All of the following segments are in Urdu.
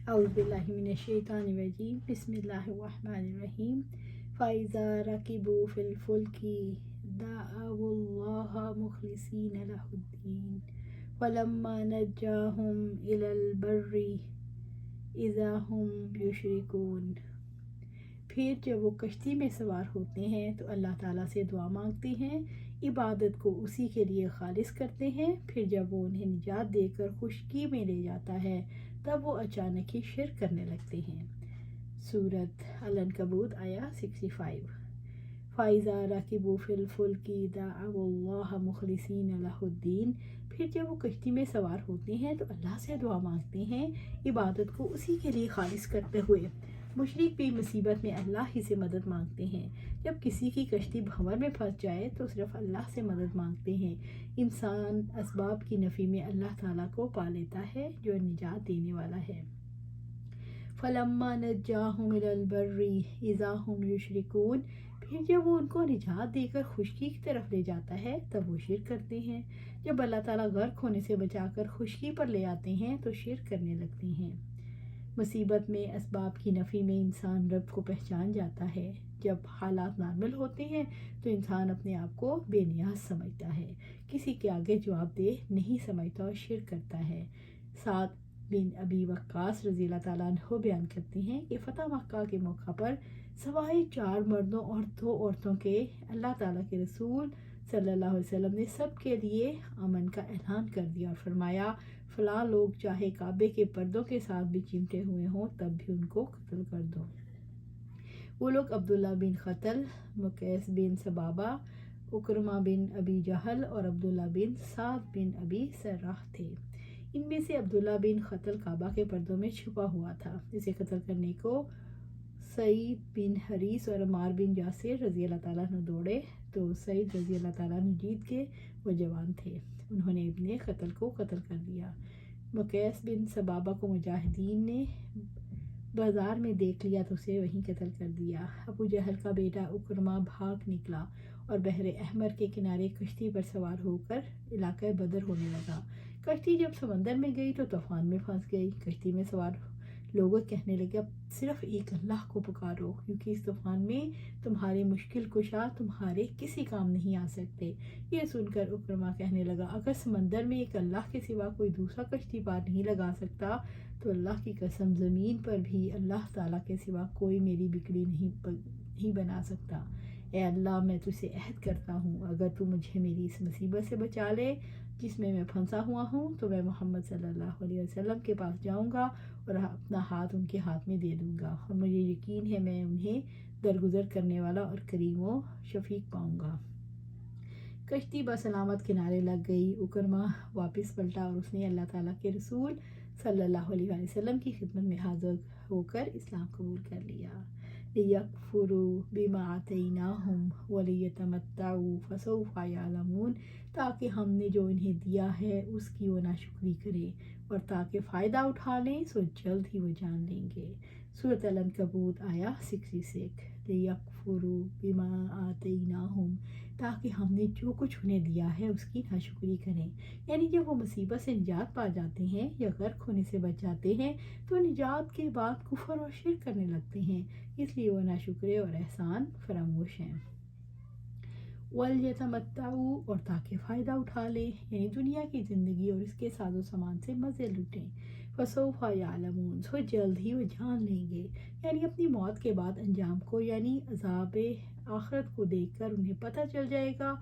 اعوذ باللہ من الشیطان الرجیم بسم اللہ الرحمن الرحیم فَإِذَا رَكِبُوا فِي الْفُلْكِ دَعَوُا اللَّهَ مُخْلِصِينَ لَهُ الدِّينَ وَلَمَّا نَجَّاهُمْ إِلَى الْبَرِّ إِذَا هُمْ يُشْرِكُونَ۔ پھر جب وہ کشتی میں سوار ہوتے ہیں تو اللہ تعالیٰ سے دعا مانگتے ہیں، عبادت کو اسی کے لیے خالص کرتے ہیں۔ پھر جب وہ انہیں نجات دے کر خشکی میں لے جاتا ہے تب وہ اچانک ہی شرک کرنے لگتے ہیں۔ سورۃ العنکبوت آیا 65۔ فَإِذَا رَكِبُوا فِي الْفُلْكِ دَعَوُا اللَّهَ مُخْلِصِينَ لَهُ الدِّينَ۔ پھر جب وہ کشتی میں سوار ہوتے ہیں تو اللہ سے دعا مانگتے ہیں، عبادت کو اسی کے لیے خالص کرتے ہوئے۔ مشرک بھی مصیبت میں اللہ ہی سے مدد مانگتے ہیں۔ جب کسی کی کشتی بھنور میں پھنس جائے تو صرف اللہ سے مدد مانگتے ہیں۔ انسان اسباب کی نفی میں اللہ تعالیٰ کو پا لیتا ہے جو نجات دینے والا ہے۔ فَلَمَّا نَجَّاهُمْ إِلَى الْبَرِّ إِذَا هُمْ يُشْرِكُونَ۔ پھر جب وہ ان کو نجات دے کر خشکی کی طرف لے جاتا ہے تب وہ شرک کرتے ہیں۔ جب اللہ تعالیٰ غرق ہونے سے بچا کر خشکی پر لے آتے ہیں تو شرک کرنے لگتے ہیں۔ مصیبت میں اسباب کی نفی میں انسان رب کو پہچان جاتا ہے۔ جب حالات نارمل ہوتے ہیں تو انسان اپنے آپ کو بے نیاز سمجھتا ہے، کسی کے آگے جواب دہ نہیں سمجھتا اور شرک کرتا ہے۔ سعد بن ابی وقاص رضی اللہ تعالیٰ عنہ بیان کرتے ہیں کہ فتح مکہ کے موقع پر سوائے 4 مردوں اور 2 عورتوں کے اللہ تعالیٰ کے رسول صلی اللہ علیہ وسلم نے سب کے لیے امن کا اعلان کر دیا اور فرمایا فلاں لوگ چاہے کعبے کے پردوں کے ساتھ بھی چمٹے ہوئے ہوں تب بھی ان کو قتل کر دو۔ وہ لوگ عبداللہ بن قتل، مقیس بن سبابہ، اکرمہ بن ابی جہل اور عبداللہ بن سعد بن ابی سرح تھے۔ ان میں سے عبداللہ بن قتل کعبہ کے پردوں میں چھپا ہوا تھا۔ اسے قتل کرنے کو سعید بن حریث اور عمار بن یاسر رضی اللہ تعالیٰ عنہ دوڑے تو سعید رضی اللہ تعالیٰ عنہ جیت کے وہ جوان تھے، انہوں نے ابن قتل کو قتل کر دیا۔ مقیس بن سبابہ کو مجاہدین نے بازار میں دیکھ لیا تو اسے وہیں قتل کر دیا۔ ابو جہل کا بیٹا اکرمہ بھاگ نکلا اور بحر احمر کے کنارے کشتی پر سوار ہو کر علاقہ بدر ہونے لگا۔ کشتی جب سمندر میں گئی تو طوفان میں پھنس گئی۔ کشتی میں سوار لوگوں کہنے لگے اب صرف ایک اللہ کو پکارو کیونکہ اس طوفان میں تمہارے مشکل کشا تمہارے کسی کام نہیں آ سکتے۔ یہ سن کر اکرمہ کہنے لگا اگر سمندر میں ایک اللہ کے سوا کوئی دوسرا کشتی پار نہیں لگا سکتا تو اللہ کی قسم زمین پر بھی اللہ تعالیٰ کے سوا کوئی میری بگڑی نہیں بنا سکتا۔ اے اللہ میں تجھ سے عہد کرتا ہوں اگر تو مجھے میری اس مصیبت سے بچا لے جس میں پھنسا ہوا ہوں تو میں محمد صلی اللہ علیہ وسلم کے پاس جاؤں گا اور اپنا ہاتھ ان کے ہاتھ میں دے دوں گا اور مجھے یقین ہے میں انہیں درگزر کرنے والا اور کریم و شفیق پاؤں گا۔ کشتی بسلامت کنارے لگ گئی۔ اکرمہ واپس پلٹا اور اس نے اللہ تعالیٰ کے رسول صلی اللہ علیہ وسلم کی خدمت میں حاضر ہو کر اسلام قبول کر لیا۔ لِيَكْفُرُوا بِمَا آتَيْنَاهُمْ وَلِيَتَمَتَّعُوا فَسَوْفَ يَعْلَمُونَ۔ تاکہ ہم نے جو انہیں دیا ہے اس کی وہ ناشکری کریں اور تاکہ فائدہ اٹھا لیں سو جلد ہی وہ جان لیں گے۔ سورۃ العنکبوت آیا 66۔ لِيَكْفُرُوا بِمَا آتَيْنَاهُمْ، تاکہ ہم نے جو کچھ انہیں دیا ہے اس کی ناشکری کریں، یعنی جب وہ مصیبت سے نجات پا جاتے ہیں یا غرق ہونے سے بچ جاتے ہیں تو نجات کے بعد کفر اور شرک کرنے لگتے ہیں، اس لیے وہ ناشکرے اور احسان فراموش ہیں۔ وَلْيَتَمَتَّعُوا، اور تاکہ فائدہ اٹھا لیں، یعنی دنیا کی زندگی اور اس کے ساز و سامان سے مزے لوٹیں۔ فَسَوْفَ يَعْلَمُونَ، سو جلد ہی وہ جان لیں گے، یعنی اپنی موت کے بعد انجام کو یعنی عذاب آخرت کو دیکھ کر انہیں پتہ چل جائے گا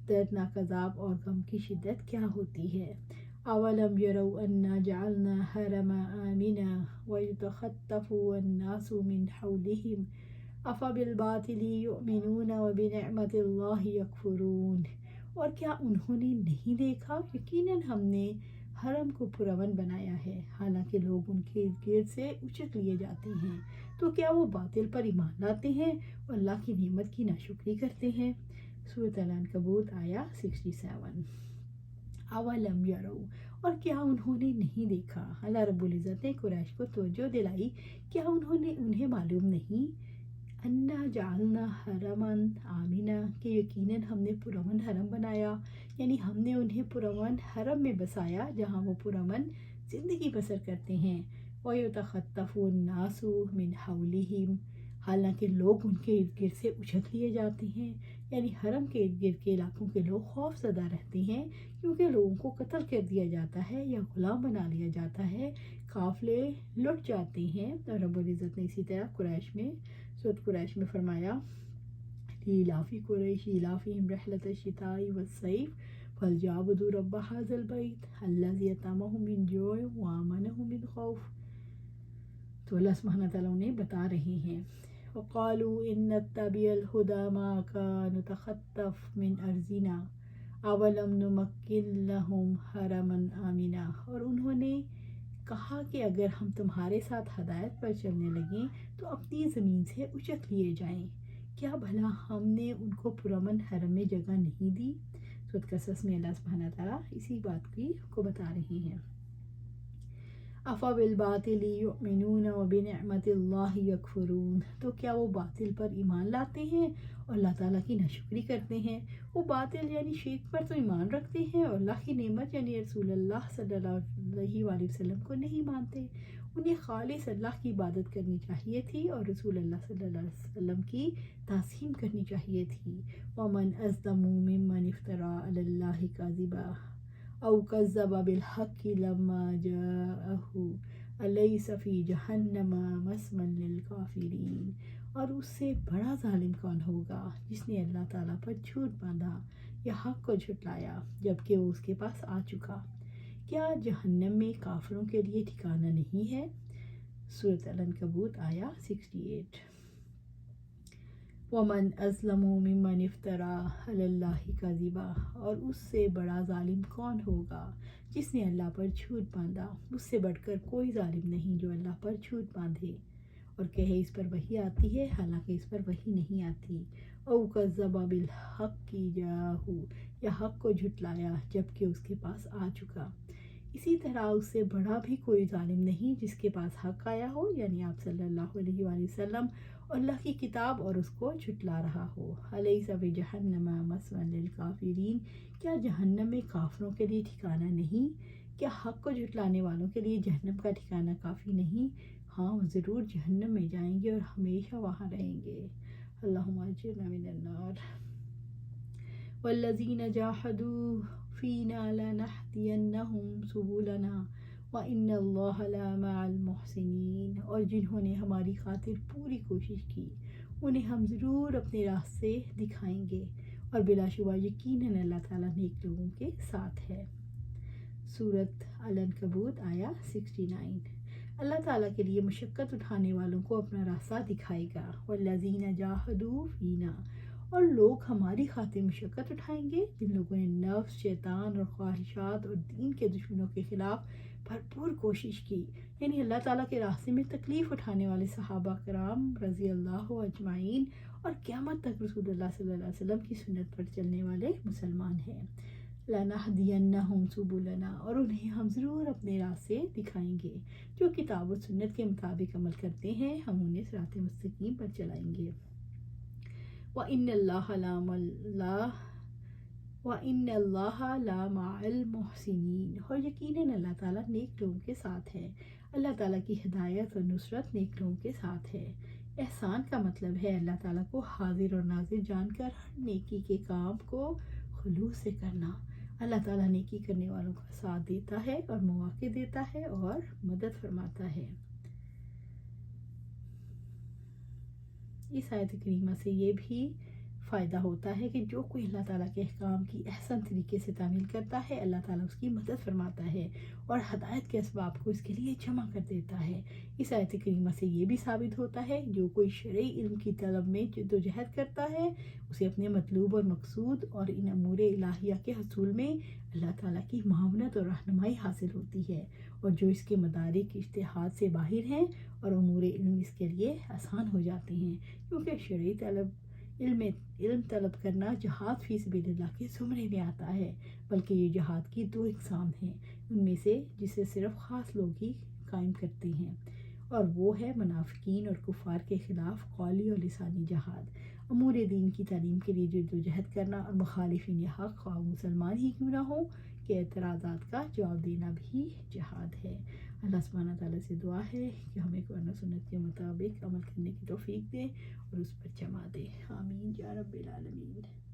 دردناک عذاب اور غم کی شدت کیا ہوتی ہے۔ أَوَلَمْ يَرَوْا أَنَّا جَعَلْنَا حَرَمًا آمِنًا وَيُتَخَطَّفُ النَّاسُ مِنْ حَوْلِهِمْ أَفَبِالْبَاطِلِ يُؤْمِنُونَ وَبِنِعْمَةِ اللَّهِ يَكْفُرُونَ۔ اور کیا انہوں نے نہیں دیکھا یقیناً ہم نے حرم کو پرامن بنایا ہے حالانکہ لوگ ان کے ارد گرد سے اچک لیے جاتے ہیں، تو کیا وہ باطل پر ایمان لاتے ہیں اور اللہ کی نعمت کی ناشکری کرتے ہیں۔ سورۃ العنکبوت آیا 67۔ اولم یرو، اور کیا انہوں نے نہیں دیکھا، اللہ رب العزت نے قریش کو توجہ دلائی، کیا انہیں معلوم نہیں انا جعلنا حرما آمنا، کہ یقیناً ہم نے پرامن حرم بنایا، یعنی ہم نے انہیں پرامن حرم میں بسایا جہاں وہ پرامن زندگی بسر کرتے ہیں۔ وَيُتَخَطَّفُ النَّاسُ مِنْ حَوْلِهِمْ، حالانکہ لوگ ان کے ارد گرد سے اچک لیے جاتے ہیں، یعنی حرم کے ارد گرد کے علاقوں کے لوگ خوف زدہ رہتے ہیں کیونکہ لوگوں کو قتل کر دیا جاتا ہے یا غلام بنا لیا جاتا ہے، قافلے لٹ جاتے ہیں۔ اور رب العزت نے اسی طرح سورۃ قریش میں فرمایا لِإِيلَافِ قُرَيْشٍ إِيلَافِهِمْ رِحْلَةَ الشِّتَاءِ وَالصَّيْفِ فَلْيَعْبُدُوا رَبَّ هَٰذَا الْبَيْتِ الَّذِي أَطْعَمَهُم مِّن جُوعٍ وَآمَنَهُم مِّنْ خَوْفٍ۔ تو اللہ سبحانہ تعالیٰ انہیں بتا رہے ہیں وَقَالُوا إِن نَّتَّبِعِ الْهُدَىٰ مَعَكَ نُتَخَطَّفْ مِنْ أَرْضِنَا أَوَلَمْ نُمَكِّن لَّهُمْ حَرَمًا آمِنًا، اور انہوں نے کہا کہ اگر ہم تمہارے ساتھ ہدایت پر چلنے لگیں تو اپنی زمین سے اچک لیے جائیں، کیا بھلا ہم نے ان کو پرامن حرم میں جگہ نہیں دی؟ سورۃ قصص میں اللہ سبحانہ تعالیٰ اسی بات کو بتا رہے ہیں۔ أَفَبِالْبَاطِلِ يُؤْمِنُونَ وَبِنِعْمَتِ اللَّهِ يَكْفُرُونَ، تو کیا وہ باطل پر ایمان لاتے ہیں اور اللہ تعالیٰ کی ناشکری کرتے ہیں؟ وہ باطل یعنی شرک پر تو ایمان رکھتے ہیں اور اللہ کی نعمت یعنی رسول اللہ صلی اللہ علیہ وسلم کو نہیں مانتے۔ انہیں خالص اللہ کی عبادت کرنی چاہیے تھی اور رسول اللہ صلی اللہ علیہ وسلم کی تعظیم کرنی چاہیے تھی۔ وَمَنْ أَظْلَمُ مِمَّنِ افْتَرَىٰ عَلَى اللَّهِ كَذِبًا أَوْ كَذَّبَ بِالْحَقِّ لَمَّا جَاءَهُ أَلَيْسَ فِي جَهَنَّمَ مَثْوًى لِّلْكَافِرِينَ، اور اس سے بڑا ظالم کون ہوگا جس نے اللہ تعالیٰ پر جھوٹ باندھا یا حق کو جھٹلایا جبکہ وہ اس کے پاس آ چکا۔ کیا جہنم میں کافروں کے لیے ٹھکانہ نہیں ہے؟ سورۃ العنکبوت آیا 68۔ وَمَنْ أَظْلَمُ مِمَّنِ افْتَرَىٰ عَلَى اللَّهِ كَذِبًا، اور اس سے بڑا ظالم کون ہوگا جس نے اللہ پر جھوٹ باندھا؟ اس سے بڑھ کر کوئی ظالم نہیں جو اللہ پر جھوٹ باندھے اور کہے اس پر وحی آتی ہے حالانکہ اس پر وحی نہیں آتی۔ أَوْ كَذَّبَ بِالْحَقِّ جَاءَهُ، یا حق کو جھٹلایا جبکہ اس کے پاس آ چکا۔ اسی طرح اس سے بڑا بھی کوئی ظالم نہیں جس کے پاس حق آیا ہو، یعنی آپ صلی اللہ علیہ وآلہ وسلم اور اللہ کی کتاب، اور اس کو جھٹلا رہا ہو۔ أَلَيْسَ فِي جَهَنَّمَ مَثْوًى لِّلْكَافِرِينَ، کیا جہنم میں کافروں کے لیے ٹھکانہ نہیں؟ کیا حق کو جھٹلانے والوں کے لیے جہنم کا ٹھکانہ کافی نہیں؟ ہاں، وہ ضرور جہنم میں جائیں گے اور ہمیشہ وہاں رہیں گے۔ اللہم اجرنا من النار۔ وَالَّذِينَ جَاهَدُوا فِينَا لَنَهْدِيَنَّهُمْ سُبُلَنَا وَإِنَّ اللَّهَ لَمَعَ الْمُحْسِنِينَ، اور جنہوں نے ہماری خاطر پوری کوشش کی انہیں ہم ضرور اپنے راستے دکھائیں گے، اور بلا شبہ یقیناً اللہ تعالیٰ نیک لوگوں کے ساتھ ہے۔ سورۃ العنکبوت آیا 69۔ اللہ تعالیٰ کے لیے مشقت اٹھانے والوں کو اپنا راستہ دکھائے گا۔ وَالَّذِينَ جَاهَدُوا فِينَا، اور لوگ ہماری خاطر مشقت اٹھائیں گے جن لوگوں نے نفس، شیطان اور خواہشات اور دین کے دشمنوں کے خلاف بھرپور کوشش کی، یعنی اللہ تعالیٰ کے راستے میں تکلیف اٹھانے والے صحابہ کرام رضی اللہ اجمعین اور قیامت تک رسول اللہ صلی اللہ علیہ وسلم کی سنت پر چلنے والے مسلمان ہیں۔ لَنَهْدِيَنَّهُمْ سُبُلَنَا، اور انہیں ہم ضرور اپنے راستے دکھائیں گے، جو کتاب و سنت کے مطابق عمل کرتے ہیں ہم انہیں صراط مستقیم پر چلائیں گے۔ وَإِنَّ اللَّهَ لَمَعَ الْمُحْسِنِينَ، اور یقیناً اللہ تعالیٰ نیک لوگوں کے ساتھ ہے۔ اللہ تعالیٰ کی ہدایت اور نصرت نیک لوگوں کے ساتھ ہے۔ احسان کا مطلب ہے اللہ تعالیٰ کو حاضر اور ناظر جان کر ہر نیکی کے کام کو خلوص سے کرنا۔ اللہ تعالیٰ نیکی کرنے والوں کا ساتھ دیتا ہے اور مواقع دیتا ہے اور مدد فرماتا ہے۔ اس آیت کریمہ سے یہ بھی فائدہ ہوتا ہے کہ جو کوئی اللہ تعالیٰ کے احکام کی احسن طریقے سے تعمیل کرتا ہے اللہ تعالیٰ اس کی مدد فرماتا ہے اور ہدایت کے اسباب کو اس کے لیے جمع کر دیتا ہے۔ اس آیت کریمہ سے یہ بھی ثابت ہوتا ہے جو کوئی شرعی علم کی طلب میں جدوجہد کرتا ہے اسے اپنے مطلوب اور مقصود اور ان امور الہیہ کے حصول میں اللہ تعالیٰ کی معاونت اور رہنمائی حاصل ہوتی ہے، اور جو اس کے مدارک اجتہاد سے باہر ہیں اور امور علم اس کے لیے آسان ہو جاتے ہیں، کیونکہ شرعی علم طلب کرنا جہاد فی سبیل اللہ کے زمرے میں آتا ہے، بلکہ یہ جہاد کی دو اقسام ہیں، ان میں سے جسے صرف خاص لوگ ہی قائم کرتے ہیں، اور وہ ہے منافقین اور کفار کے خلاف قولی اور لسانی جہاد۔ امور دین کی تعلیم کے لیے جدوجہد کرنا اور مخالفین حق خواہ مسلمان ہی کیوں نہ ہوں کے اعتراضات کا جواب دینا بھی جہاد ہے۔ اللہ سبحانہ تعالیٰ سے دعا ہے کہ ہمیں قرآن و سنت کے مطابق عمل کرنے کی توفیق دے اور اس پر جمع دے. آمین یا رب العالمین.